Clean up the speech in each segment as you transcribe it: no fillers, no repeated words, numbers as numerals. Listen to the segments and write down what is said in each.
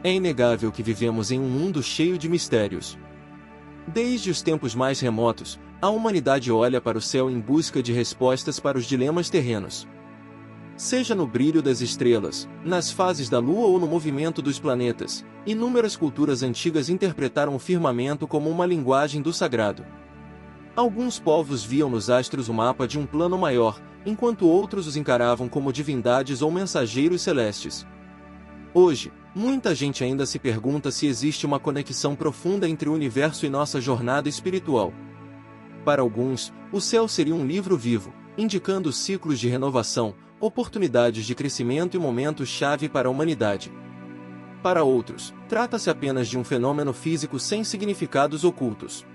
É inegável que vivemos em um mundo cheio de mistérios. Desde os tempos mais remotos, a humanidade olha para o céu em busca de respostas para os dilemas terrenos. Seja no brilho das estrelas, nas fases da Lua ou no movimento dos planetas, inúmeras culturas antigas interpretaram o firmamento como uma linguagem do sagrado. Alguns povos viam nos astros o mapa de um plano maior, enquanto outros os encaravam como divindades ou mensageiros celestes. Hoje, muita gente ainda se pergunta se existe uma conexão profunda entre o universo e nossa jornada espiritual. Para alguns, o céu seria um livro vivo, indicando ciclos de renovação, oportunidades de crescimento e momentos-chave para a humanidade. Para outros, trata-se apenas de um fenômeno físico sem significados ocultos.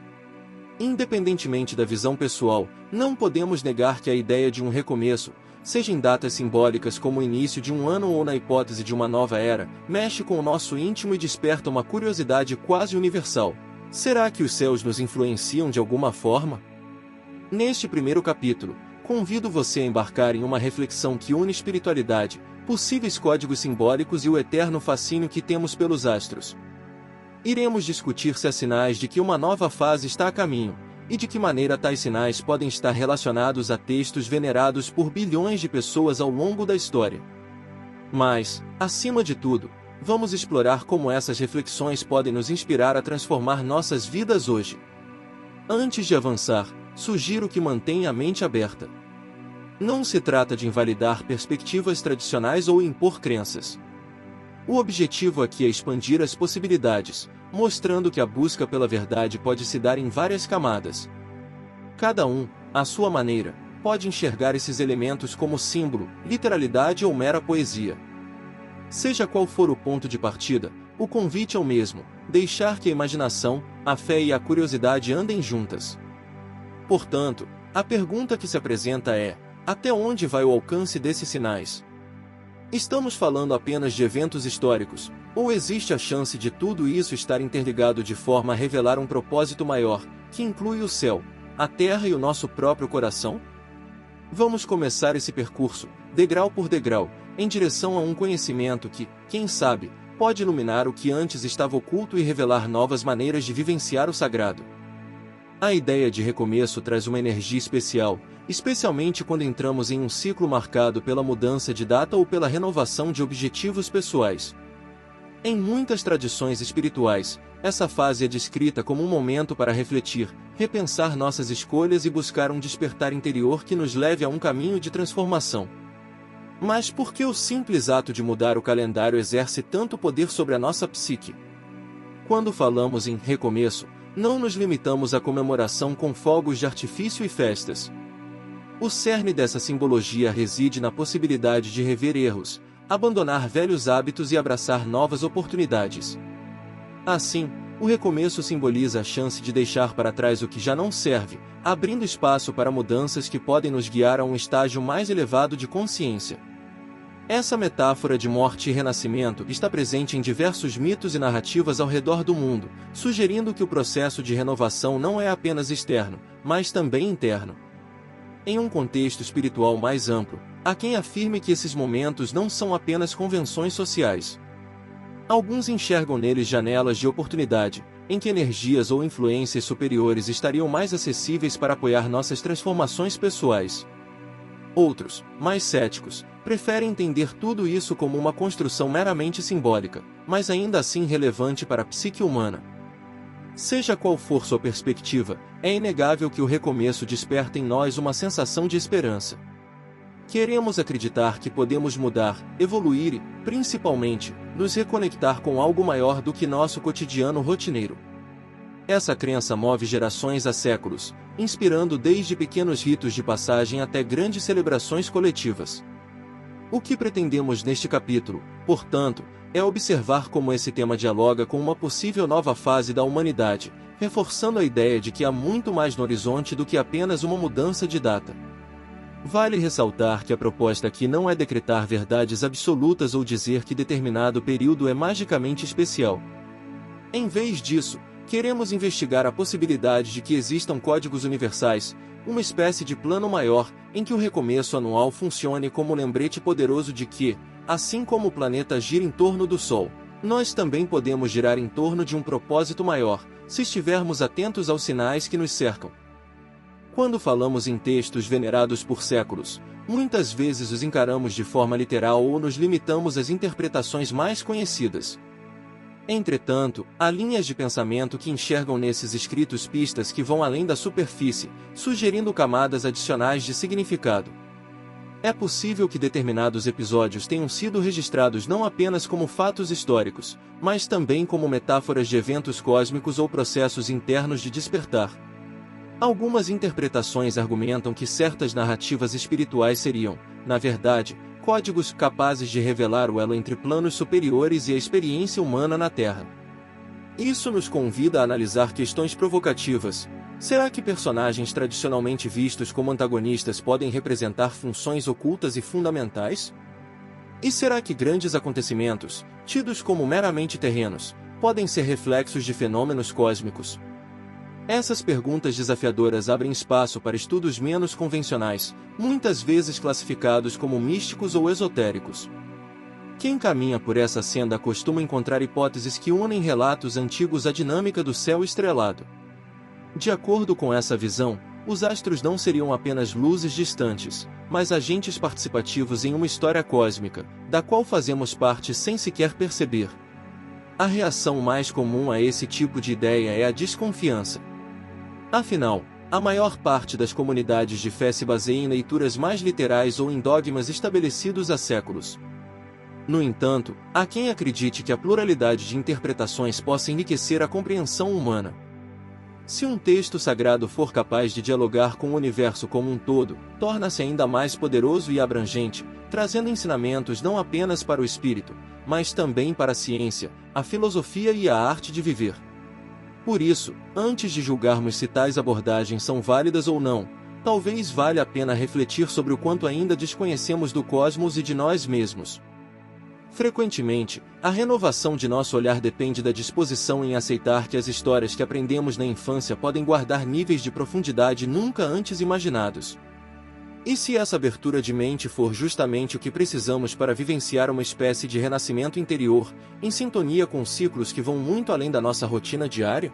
Independentemente da visão pessoal, não podemos negar que a ideia de um recomeço, seja em datas simbólicas como o início de um ano ou na hipótese de uma nova era, mexe com o nosso íntimo e desperta uma curiosidade quase universal. Será que os céus nos influenciam de alguma forma? Neste primeiro capítulo, convido você a embarcar em uma reflexão que une espiritualidade, possíveis códigos simbólicos e o eterno fascínio que temos pelos astros. Iremos discutir se há sinais de que uma nova fase está a caminho, e de que maneira tais sinais podem estar relacionados a textos venerados por bilhões de pessoas ao longo da história. Mas, acima de tudo, vamos explorar como essas reflexões podem nos inspirar a transformar nossas vidas hoje. Antes de avançar, sugiro que mantenha a mente aberta. Não se trata de invalidar perspectivas tradicionais ou impor crenças. O objetivo aqui é expandir as possibilidades, mostrando que a busca pela verdade pode se dar em várias camadas. Cada um, à sua maneira, pode enxergar esses elementos como símbolo, literalidade ou mera poesia. Seja qual for o ponto de partida, o convite é o mesmo: deixar que a imaginação, a fé e a curiosidade andem juntas. Portanto, a pergunta que se apresenta é: até onde vai o alcance desses sinais? Estamos falando apenas de eventos históricos, ou existe a chance de tudo isso estar interligado de forma a revelar um propósito maior, que inclui o céu, a terra e o nosso próprio coração? Vamos começar esse percurso, degrau por degrau, em direção a um conhecimento que, quem sabe, pode iluminar o que antes estava oculto e revelar novas maneiras de vivenciar o sagrado. A ideia de recomeço traz uma energia especial, especialmente quando entramos em um ciclo marcado pela mudança de data ou pela renovação de objetivos pessoais. Em muitas tradições espirituais, essa fase é descrita como um momento para refletir, repensar nossas escolhas e buscar um despertar interior que nos leve a um caminho de transformação. Mas por que o simples ato de mudar o calendário exerce tanto poder sobre a nossa psique? Quando falamos em recomeço, não nos limitamos à comemoração com fogos de artifício e festas. O cerne dessa simbologia reside na possibilidade de rever erros, abandonar velhos hábitos e abraçar novas oportunidades. Assim, o recomeço simboliza a chance de deixar para trás o que já não serve, abrindo espaço para mudanças que podem nos guiar a um estágio mais elevado de consciência. Essa metáfora de morte e renascimento está presente em diversos mitos e narrativas ao redor do mundo, sugerindo que o processo de renovação não é apenas externo, mas também interno. Em um contexto espiritual mais amplo, há quem afirme que esses momentos não são apenas convenções sociais. Alguns enxergam neles janelas de oportunidade, em que energias ou influências superiores estariam mais acessíveis para apoiar nossas transformações pessoais. Outros, mais céticos, preferem entender tudo isso como uma construção meramente simbólica, mas ainda assim relevante para a psique humana. Seja qual for sua perspectiva, é inegável que o recomeço desperta em nós uma sensação de esperança. Queremos acreditar que podemos mudar, evoluir e, principalmente, nos reconectar com algo maior do que nosso cotidiano rotineiro. Essa crença move gerações há séculos, inspirando desde pequenos ritos de passagem até grandes celebrações coletivas. O que pretendemos neste capítulo, portanto, é observar como esse tema dialoga com uma possível nova fase da humanidade, reforçando a ideia de que há muito mais no horizonte do que apenas uma mudança de data. Vale ressaltar que a proposta aqui não é decretar verdades absolutas ou dizer que determinado período é magicamente especial. Em vez disso, queremos investigar a possibilidade de que existam códigos universais, uma espécie de plano maior, em que o recomeço anual funcione como um lembrete poderoso de que, assim como o planeta gira em torno do Sol, Nós também podemos girar em torno de um propósito maior, se estivermos atentos aos sinais que nos cercam. Quando falamos em textos venerados por séculos, muitas vezes os encaramos de forma literal ou nos limitamos às interpretações mais conhecidas. Entretanto, há linhas de pensamento que enxergam nesses escritos pistas que vão além da superfície, sugerindo camadas adicionais de significado. É possível que determinados episódios tenham sido registrados não apenas como fatos históricos, mas também como metáforas de eventos cósmicos ou processos internos de despertar. Algumas interpretações argumentam que certas narrativas espirituais seriam, na verdade, códigos capazes de revelar o elo entre planos superiores e a experiência humana na Terra. Isso nos convida a analisar questões provocativas. Será que personagens tradicionalmente vistos como antagonistas podem representar funções ocultas e fundamentais? E será que grandes acontecimentos, tidos como meramente terrenos, podem ser reflexos de fenômenos cósmicos? Essas perguntas desafiadoras abrem espaço para estudos menos convencionais, muitas vezes classificados como místicos ou esotéricos. Quem caminha por essa senda costuma encontrar hipóteses que unem relatos antigos à dinâmica do céu estrelado. De acordo com essa visão, os astros não seriam apenas luzes distantes, mas agentes participativos em uma história cósmica, da qual fazemos parte sem sequer perceber. A reação mais comum a esse tipo de ideia é a desconfiança. Afinal, a maior parte das comunidades de fé se baseia em leituras mais literais ou em dogmas estabelecidos há séculos. No entanto, há quem acredite que a pluralidade de interpretações possa enriquecer a compreensão humana. Se um texto sagrado for capaz de dialogar com o universo como um todo, torna-se ainda mais poderoso e abrangente, trazendo ensinamentos não apenas para o espírito, mas também para a ciência, a filosofia e a arte de viver. Por isso, antes de julgarmos se tais abordagens são válidas ou não, talvez valha a pena refletir sobre o quanto ainda desconhecemos do cosmos e de nós mesmos. Frequentemente, a renovação de nosso olhar depende da disposição em aceitar que as histórias que aprendemos na infância podem guardar níveis de profundidade nunca antes imaginados. E se essa abertura de mente for justamente o que precisamos para vivenciar uma espécie de renascimento interior, em sintonia com ciclos que vão muito além da nossa rotina diária?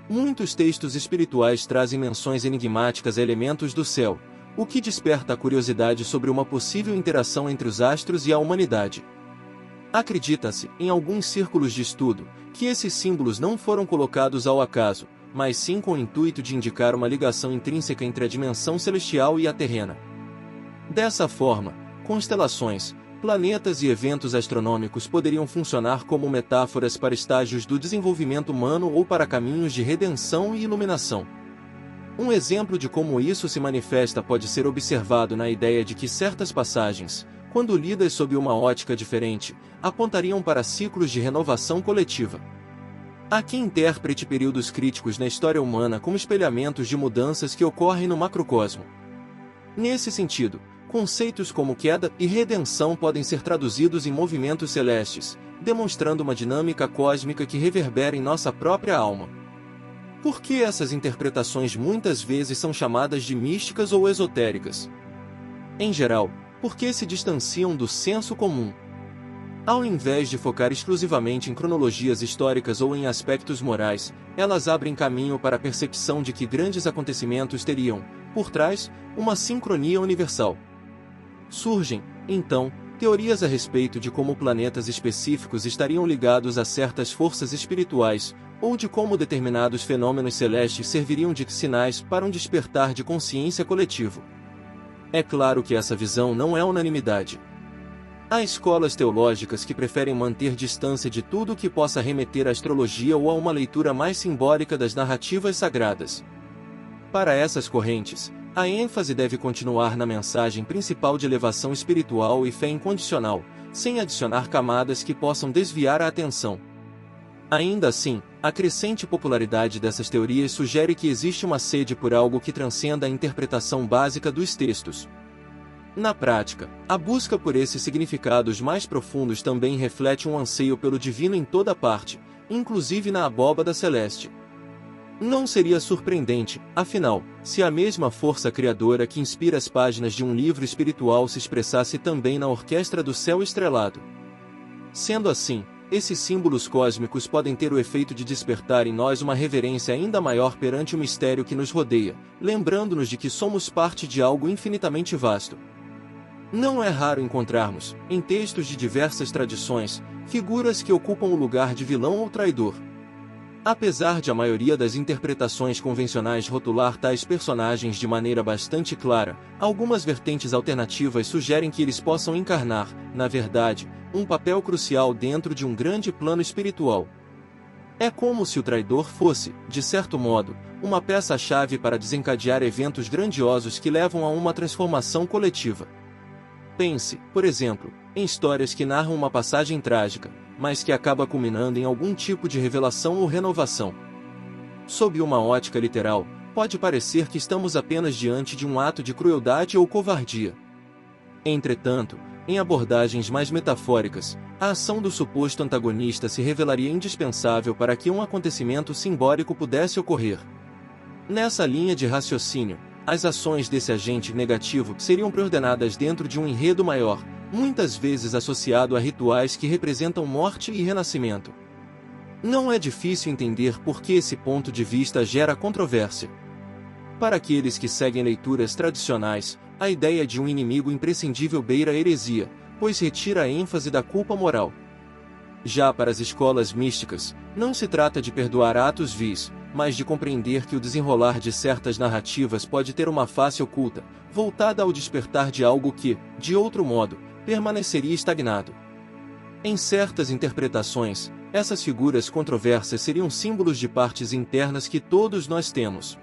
Muitos textos espirituais trazem menções enigmáticas a elementos do céu, o que desperta a curiosidade sobre uma possível interação entre os astros e a humanidade. Acredita-se, em alguns círculos de estudo, que esses símbolos não foram colocados ao acaso, mas sim com o intuito de indicar uma ligação intrínseca entre a dimensão celestial e a terrena. Dessa forma, constelações, planetas e eventos astronômicos poderiam funcionar como metáforas para estágios do desenvolvimento humano ou para caminhos de redenção e iluminação. Um exemplo de como isso se manifesta pode ser observado na ideia de que certas passagens, quando lidas sob uma ótica diferente, apontariam para ciclos de renovação coletiva. Há quem interprete períodos críticos na história humana como espelhamentos de mudanças que ocorrem no macrocosmo. Nesse sentido, conceitos como queda e redenção podem ser traduzidos em movimentos celestes, demonstrando uma dinâmica cósmica que reverbera em nossa própria alma. Por que essas interpretações muitas vezes são chamadas de místicas ou esotéricas? Em geral, porque se distanciam do senso comum. Ao invés de focar exclusivamente em cronologias históricas ou em aspectos morais, elas abrem caminho para a percepção de que grandes acontecimentos teriam, por trás, uma sincronia universal. Surgem, então, teorias a respeito de como planetas específicos estariam ligados a certas forças espirituais, ou de como determinados fenômenos celestes serviriam de sinais para um despertar de consciência coletivo. É claro que essa visão não é unanimidade. Há escolas teológicas que preferem manter distância de tudo que possa remeter à astrologia ou a uma leitura mais simbólica das narrativas sagradas. Para essas correntes, a ênfase deve continuar na mensagem principal de elevação espiritual e fé incondicional, sem adicionar camadas que possam desviar a atenção. Ainda assim, a crescente popularidade dessas teorias sugere que existe uma sede por algo que transcenda a interpretação básica dos textos. Na prática, a busca por esses significados mais profundos também reflete um anseio pelo divino em toda parte, inclusive na abóbada celeste. Não seria surpreendente, afinal, se a mesma força criadora que inspira as páginas de um livro espiritual se expressasse também na orquestra do céu estrelado. Sendo assim, esses símbolos cósmicos podem ter o efeito de despertar em nós uma reverência ainda maior perante o mistério que nos rodeia, lembrando-nos de que somos parte de algo infinitamente vasto. Não é raro encontrarmos, em textos de diversas tradições, figuras que ocupam o lugar de vilão ou traidor. Apesar de a maioria das interpretações convencionais rotular tais personagens de maneira bastante clara, algumas vertentes alternativas sugerem que eles possam encarnar, na verdade, um papel crucial dentro de um grande plano espiritual. É como se o traidor fosse, de certo modo, uma peça-chave para desencadear eventos grandiosos que levam a uma transformação coletiva. Pense, por exemplo, em histórias que narram uma passagem trágica, mas que acaba culminando em algum tipo de revelação ou renovação. Sob uma ótica literal, pode parecer que estamos apenas diante de um ato de crueldade ou covardia. Entretanto, em abordagens mais metafóricas, a ação do suposto antagonista se revelaria indispensável para que um acontecimento simbólico pudesse ocorrer. Nessa linha de raciocínio, as ações desse agente negativo seriam preordenadas dentro de um enredo maior, muitas vezes associado a rituais que representam morte e renascimento. Não é difícil entender por que esse ponto de vista gera controvérsia. Para aqueles que seguem leituras tradicionais, a ideia de um inimigo imprescindível beira a heresia, pois retira a ênfase da culpa moral. Já para as escolas místicas, não se trata de perdoar atos vis, mas de compreender que o desenrolar de certas narrativas pode ter uma face oculta, voltada ao despertar de algo que, de outro modo, permaneceria estagnado. Em certas interpretações, essas figuras controversas seriam símbolos de partes internas que todos nós temos.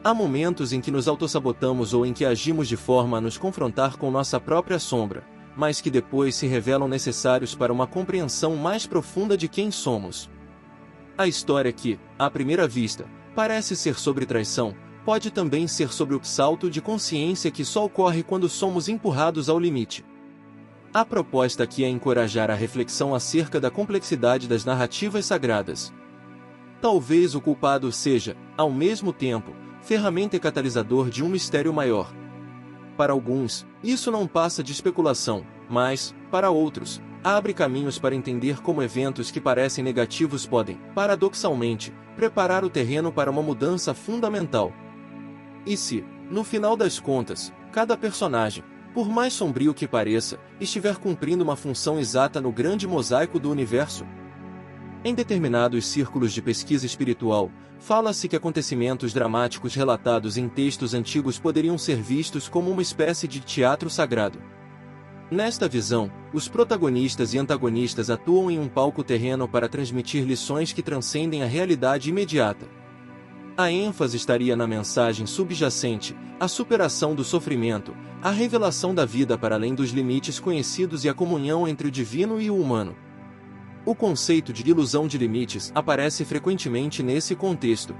Há momentos em que nos autossabotamos ou em que agimos de forma a nos confrontar com nossa própria sombra, mas que depois se revelam necessários para uma compreensão mais profunda de quem somos. A história que, à primeira vista, parece ser sobre traição, pode também ser sobre o salto de consciência que só ocorre quando somos empurrados ao limite. A proposta aqui é encorajar a reflexão acerca da complexidade das narrativas sagradas. Talvez o culpado seja, ao mesmo tempo, ferramenta e catalisador de um mistério maior. Para alguns, isso não passa de especulação, mas, para outros, abre caminhos para entender como eventos que parecem negativos podem, paradoxalmente, preparar o terreno para uma mudança fundamental. E se, no final das contas, cada personagem, por mais sombrio que pareça, estiver cumprindo uma função exata no grande mosaico do universo? Em determinados círculos de pesquisa espiritual, fala-se que acontecimentos dramáticos relatados em textos antigos poderiam ser vistos como uma espécie de teatro sagrado. Nesta visão, os protagonistas e antagonistas atuam em um palco terreno para transmitir lições que transcendem a realidade imediata. A ênfase estaria na mensagem subjacente, a superação do sofrimento, a revelação da vida para além dos limites conhecidos e a comunhão entre o divino e o humano. O conceito de ilusão de limites aparece frequentemente nesse contexto.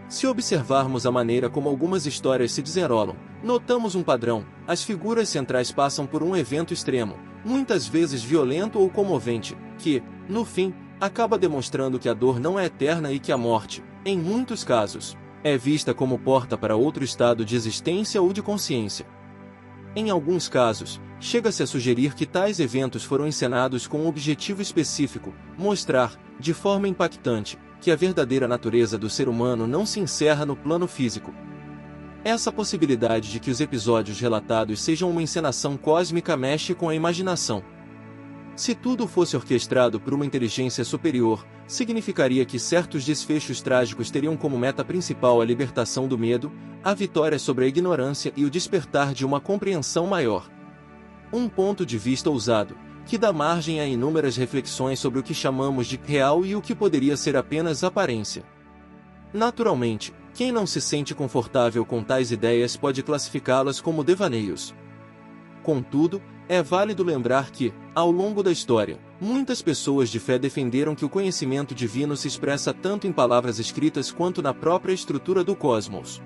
Se observarmos a maneira como algumas histórias se desenrolam, notamos um padrão: as figuras centrais passam por um evento extremo, muitas vezes violento ou comovente, que, no fim, acaba demonstrando que a dor não é eterna e que a morte, em muitos casos, é vista como porta para outro estado de existência ou de consciência. Em alguns casos, chega-se a sugerir que tais eventos foram encenados com um objetivo específico: mostrar, de forma impactante, que a verdadeira natureza do ser humano não se encerra no plano físico. Essa possibilidade de que os episódios relatados sejam uma encenação cósmica mexe com a imaginação. Se tudo fosse orquestrado por uma inteligência superior, significaria que certos desfechos trágicos teriam como meta principal a libertação do medo, a vitória sobre a ignorância e o despertar de uma compreensão maior. Um ponto de vista ousado, que dá margem a inúmeras reflexões sobre o que chamamos de real e o que poderia ser apenas aparência. Naturalmente, quem não se sente confortável com tais ideias pode classificá-las como devaneios. Contudo, é válido lembrar que, ao longo da história, muitas pessoas de fé defenderam que o conhecimento divino se expressa tanto em palavras escritas quanto na própria estrutura do cosmos.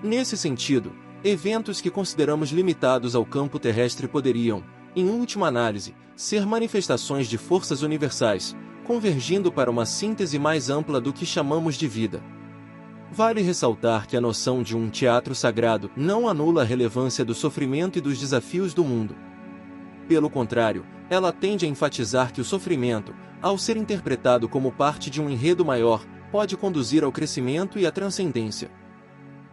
Nesse sentido, eventos que consideramos limitados ao campo terrestre poderiam, em última análise, ser manifestações de forças universais, convergindo para uma síntese mais ampla do que chamamos de vida. Vale ressaltar que a noção de um teatro sagrado não anula a relevância do sofrimento e dos desafios do mundo. Pelo contrário, ela tende a enfatizar que o sofrimento, ao ser interpretado como parte de um enredo maior, pode conduzir ao crescimento e à transcendência.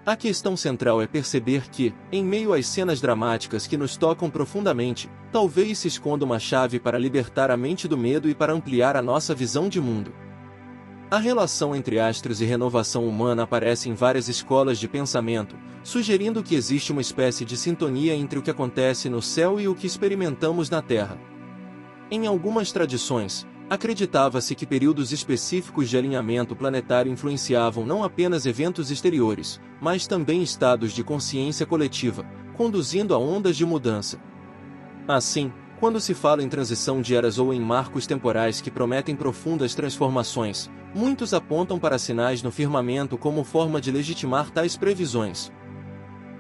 A questão central é perceber que, em meio às cenas dramáticas que nos tocam profundamente, talvez se esconda uma chave para libertar a mente do medo e para ampliar a nossa visão de mundo. A relação entre astros e renovação humana aparece em várias escolas de pensamento, sugerindo que existe uma espécie de sintonia entre o que acontece no céu e o que experimentamos na Terra. Em algumas tradições, acreditava-se que períodos específicos de alinhamento planetário influenciavam não apenas eventos exteriores, mas também estados de consciência coletiva, conduzindo a ondas de mudança. Assim, quando se fala em transição de eras ou em marcos temporais que prometem profundas transformações, muitos apontam para sinais no firmamento como forma de legitimar tais previsões.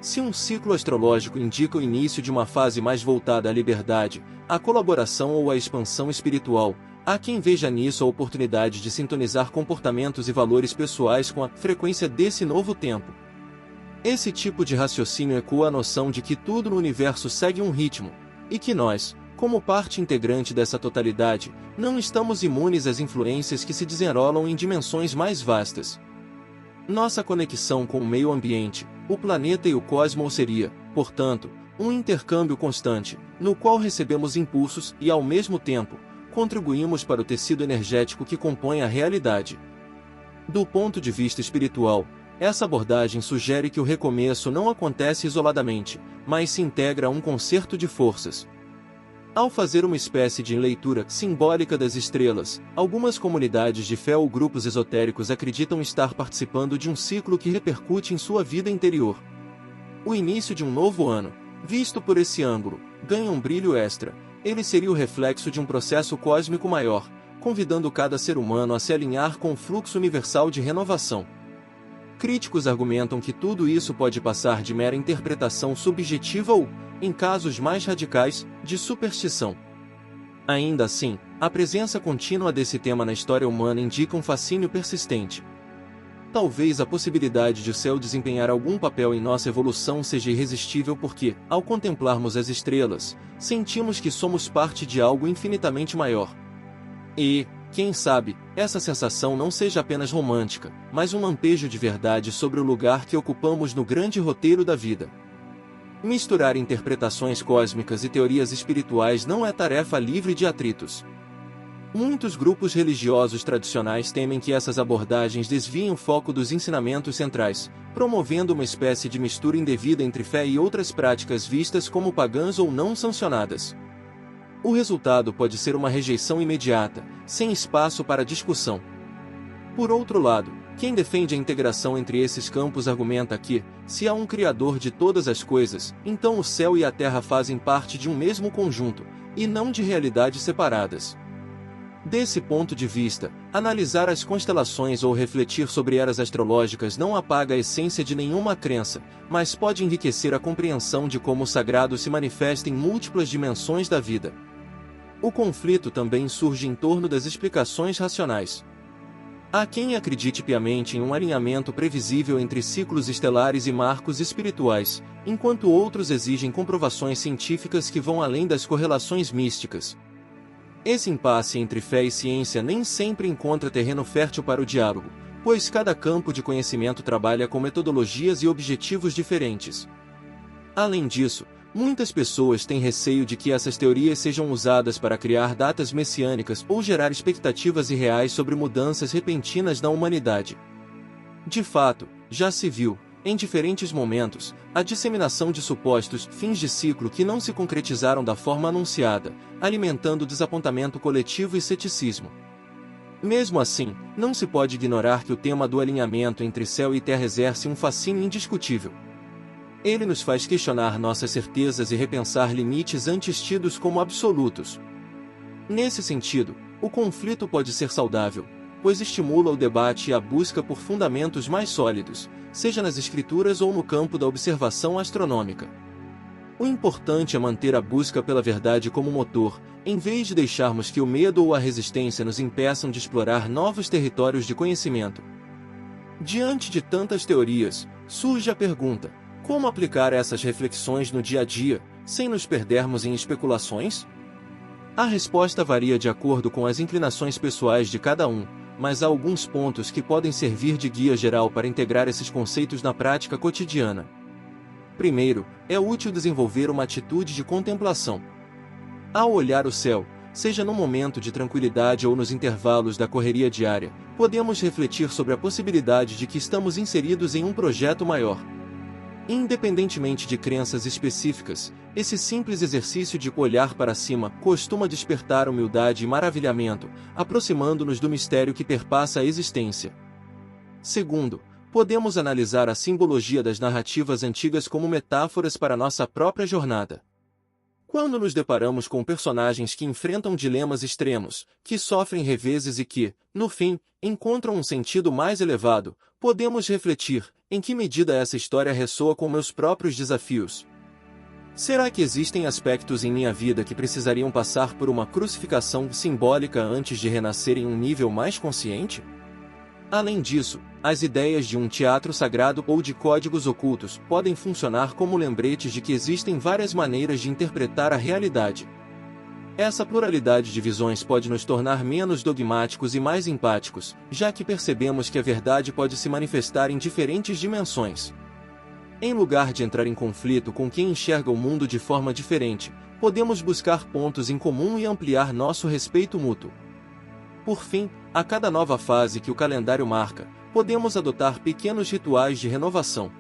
Se um ciclo astrológico indica o início de uma fase mais voltada à liberdade, à colaboração ou à expansão espiritual, há quem veja nisso a oportunidade de sintonizar comportamentos e valores pessoais com a frequência desse novo tempo. Esse tipo de raciocínio ecoa a noção de que tudo no universo segue um ritmo, e que nós, como parte integrante dessa totalidade, não estamos imunes às influências que se desenrolam em dimensões mais vastas. Nossa conexão com o meio ambiente, o planeta e o cosmos seria, portanto, um intercâmbio constante, no qual recebemos impulsos e, ao mesmo tempo, contribuímos para o tecido energético que compõe a realidade. Do ponto de vista espiritual, essa abordagem sugere que o recomeço não acontece isoladamente, mas se integra a um concerto de forças. Ao fazer uma espécie de leitura simbólica das estrelas, algumas comunidades de fé ou grupos esotéricos acreditam estar participando de um ciclo que repercute em sua vida interior. O início de um novo ano, visto por esse ângulo, ganha um brilho extra. Ele seria o reflexo de um processo cósmico maior, convidando cada ser humano a se alinhar com o fluxo universal de renovação. Críticos argumentam que tudo isso pode passar de mera interpretação subjetiva ou, em casos mais radicais, de superstição. Ainda assim, a presença contínua desse tema na história humana indica um fascínio persistente. Talvez a possibilidade de o céu desempenhar algum papel em nossa evolução seja irresistível porque, ao contemplarmos as estrelas, sentimos que somos parte de algo infinitamente maior. E, quem sabe, essa sensação não seja apenas romântica, mas um lampejo de verdade sobre o lugar que ocupamos no grande roteiro da vida. Misturar interpretações cósmicas e teorias espirituais não é tarefa livre de atritos. Muitos grupos religiosos tradicionais temem que essas abordagens desviem o foco dos ensinamentos centrais, promovendo uma espécie de mistura indevida entre fé e outras práticas vistas como pagãs ou não sancionadas. O resultado pode ser uma rejeição imediata, sem espaço para discussão. Por outro lado, quem defende a integração entre esses campos argumenta que, se há um Criador de todas as coisas, então o céu e a terra fazem parte de um mesmo conjunto, e não de realidades separadas. Desse ponto de vista, analisar as constelações ou refletir sobre eras astrológicas não apaga a essência de nenhuma crença, mas pode enriquecer a compreensão de como o sagrado se manifesta em múltiplas dimensões da vida. O conflito também surge em torno das explicações racionais. Há quem acredite piamente em um alinhamento previsível entre ciclos estelares e marcos espirituais, enquanto outros exigem comprovações científicas que vão além das correlações místicas. Esse impasse entre fé e ciência nem sempre encontra terreno fértil para o diálogo, pois cada campo de conhecimento trabalha com metodologias e objetivos diferentes. Além disso, muitas pessoas têm receio de que essas teorias sejam usadas para criar datas messiânicas ou gerar expectativas irreais sobre mudanças repentinas na humanidade. De fato, já se viu, em diferentes momentos, a disseminação de supostos fins de ciclo que não se concretizaram da forma anunciada, alimentando desapontamento coletivo e ceticismo. Mesmo assim, não se pode ignorar que o tema do alinhamento entre céu e terra exerce um fascínio indiscutível. Ele nos faz questionar nossas certezas e repensar limites antes tidos como absolutos. Nesse sentido, o conflito pode ser saudável, pois estimula o debate e a busca por fundamentos mais sólidos, seja nas escrituras ou no campo da observação astronômica. O importante é manter a busca pela verdade como motor, em vez de deixarmos que o medo ou a resistência nos impeçam de explorar novos territórios de conhecimento. Diante de tantas teorias, surge a pergunta: como aplicar essas reflexões no dia a dia, sem nos perdermos em especulações? A resposta varia de acordo com as inclinações pessoais de cada um, mas há alguns pontos que podem servir de guia geral para integrar esses conceitos na prática cotidiana. Primeiro, é útil desenvolver uma atitude de contemplação. Ao olhar o céu, seja no momento de tranquilidade ou nos intervalos da correria diária, podemos refletir sobre a possibilidade de que estamos inseridos em um projeto maior. Independentemente de crenças específicas, esse simples exercício de olhar para cima costuma despertar humildade e maravilhamento, aproximando-nos do mistério que perpassa a existência. Segundo, podemos analisar a simbologia das narrativas antigas como metáforas para nossa própria jornada. Quando nos deparamos com personagens que enfrentam dilemas extremos, que sofrem reveses e que, no fim, encontram um sentido mais elevado, podemos refletir: em que medida essa história ressoa com meus próprios desafios? Será que existem aspectos em minha vida que precisariam passar por uma crucificação simbólica antes de renascer em um nível mais consciente? Além disso, as ideias de um teatro sagrado ou de códigos ocultos podem funcionar como lembretes de que existem várias maneiras de interpretar a realidade. Essa pluralidade de visões pode nos tornar menos dogmáticos e mais empáticos, já que percebemos que a verdade pode se manifestar em diferentes dimensões. Em lugar de entrar em conflito com quem enxerga o mundo de forma diferente, podemos buscar pontos em comum e ampliar nosso respeito mútuo. Por fim, a cada nova fase que o calendário marca, podemos adotar pequenos rituais de renovação.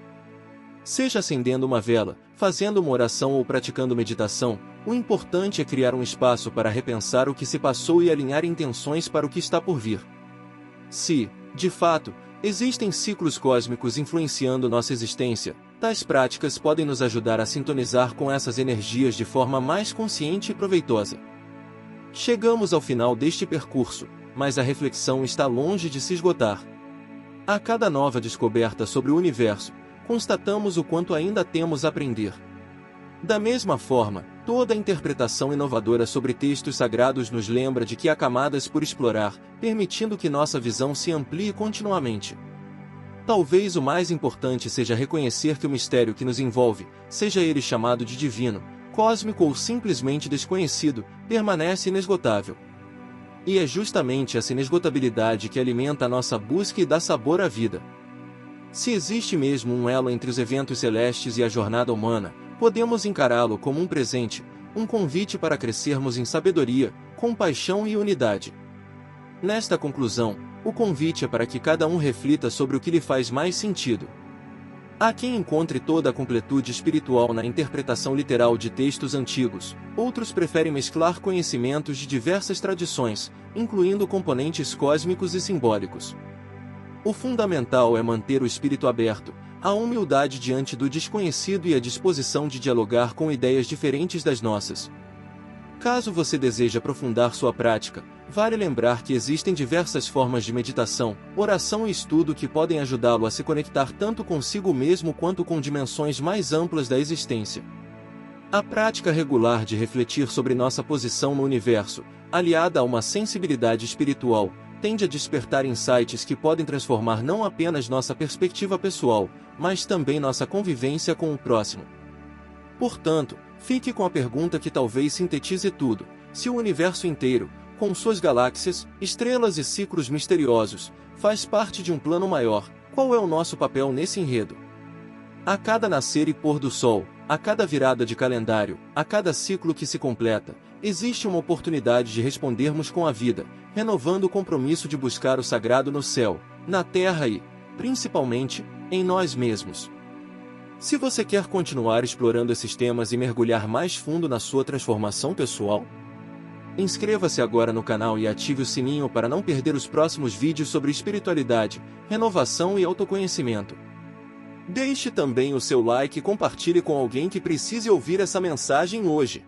Seja acendendo uma vela, fazendo uma oração ou praticando meditação, o importante é criar um espaço para repensar o que se passou e alinhar intenções para o que está por vir. Se, de fato, existem ciclos cósmicos influenciando nossa existência, tais práticas podem nos ajudar a sintonizar com essas energias de forma mais consciente e proveitosa. Chegamos ao final deste percurso, mas a reflexão está longe de se esgotar. A cada nova descoberta sobre o universo, constatamos o quanto ainda temos a aprender. Da mesma forma, toda interpretação inovadora sobre textos sagrados nos lembra de que há camadas por explorar, permitindo que nossa visão se amplie continuamente. Talvez o mais importante seja reconhecer que o mistério que nos envolve, seja ele chamado de divino, cósmico ou simplesmente desconhecido, permanece inesgotável. E é justamente essa inesgotabilidade que alimenta a nossa busca e dá sabor à vida. Se existe mesmo um elo entre os eventos celestes e a jornada humana, podemos encará-lo como um presente, um convite para crescermos em sabedoria, compaixão e unidade. Nesta conclusão, o convite é para que cada um reflita sobre o que lhe faz mais sentido. Há quem encontre toda a completude espiritual na interpretação literal de textos antigos, outros preferem mesclar conhecimentos de diversas tradições, incluindo componentes cósmicos e simbólicos. O fundamental é manter o espírito aberto, a humildade diante do desconhecido e a disposição de dialogar com ideias diferentes das nossas. Caso você deseje aprofundar sua prática, vale lembrar que existem diversas formas de meditação, oração e estudo que podem ajudá-lo a se conectar tanto consigo mesmo quanto com dimensões mais amplas da existência. A prática regular de refletir sobre nossa posição no universo, aliada a uma sensibilidade espiritual, tende a despertar insights que podem transformar não apenas nossa perspectiva pessoal, mas também nossa convivência com o próximo. Portanto, fique com a pergunta que talvez sintetize tudo: se o universo inteiro, com suas galáxias, estrelas e ciclos misteriosos, faz parte de um plano maior, qual é o nosso papel nesse enredo? A cada nascer e pôr do sol, a cada virada de calendário, a cada ciclo que se completa, existe uma oportunidade de respondermos com a vida, renovando o compromisso de buscar o sagrado no céu, na terra e, principalmente, em nós mesmos. Se você quer continuar explorando esses temas e mergulhar mais fundo na sua transformação pessoal, inscreva-se agora no canal e ative o sininho para não perder os próximos vídeos sobre espiritualidade, renovação e autoconhecimento. Deixe também o seu like e compartilhe com alguém que precise ouvir essa mensagem hoje.